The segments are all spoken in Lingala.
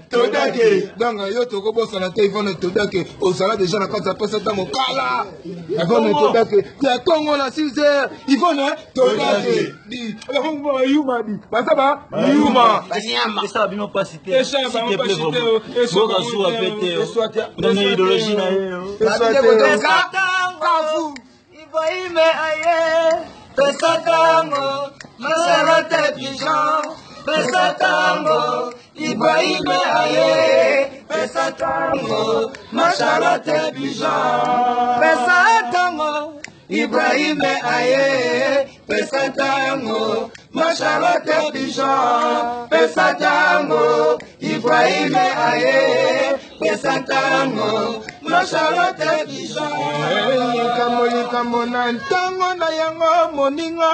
Todake. Donc, yo toko bossa la tête, Yvonne Todake. Au salade déjà la carte, ça passe dans mon kala. Yvonne Todake. Tu as Congo la 6 heures. Yvonne Todake. Dis. Yuma dit. Pas ça va? Yuma. Et ça va bien pas citer. S'il te plaît, vraiment. Bogasou a pété. Dans l'idéologie, Ibrahim aye, pesatango, masarate pijan, pesatango, Ibrahim aye, pesatango, masarate pijan, pesatango, Ibrahim aye, pesatango, masarate pijan, pesatango, Ibrahim aye, pesatango, masarate pijan. Likambo na ntango na yango moninga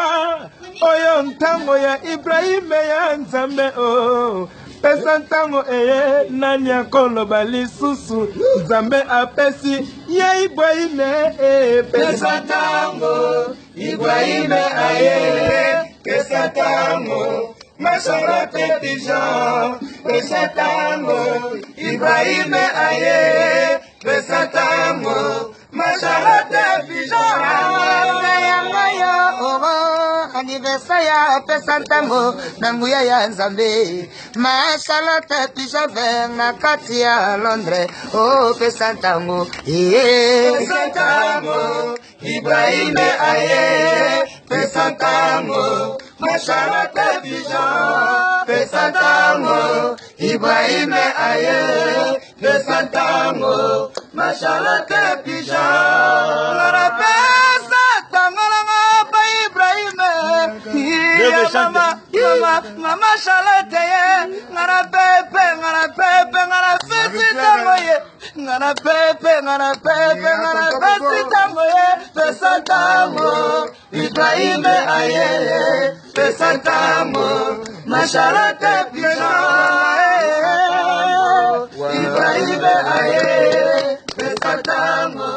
oyo ntango ya Ibrahim ya Nzambe o pesa ntango eye nani akoloba lisusu Nzambe apesi ya Ibrahim pesa ntango Ibrahim aye pesa ntango masarate pijan pesa ntango Ibrahim aye pesa ntango masarate pijan anniversaire ya pesa ntango na nguya ya Nzambe masarate pijan vers na kati ya Londres oh pesa ntango pesa ntango Ibrahim aye pesa ntango masarate pijan pesa ntango Ibrahim aye pesa ntango masarate pijan la pesa ntango la pa Ibrahim mama masarate ye ngara pepe ngara fesi tango ye ngara pepe ngara fesi tango ye pesa ntango Ibrahim aye pesa ntango masarate pijan Ibrahim aye pesa ntango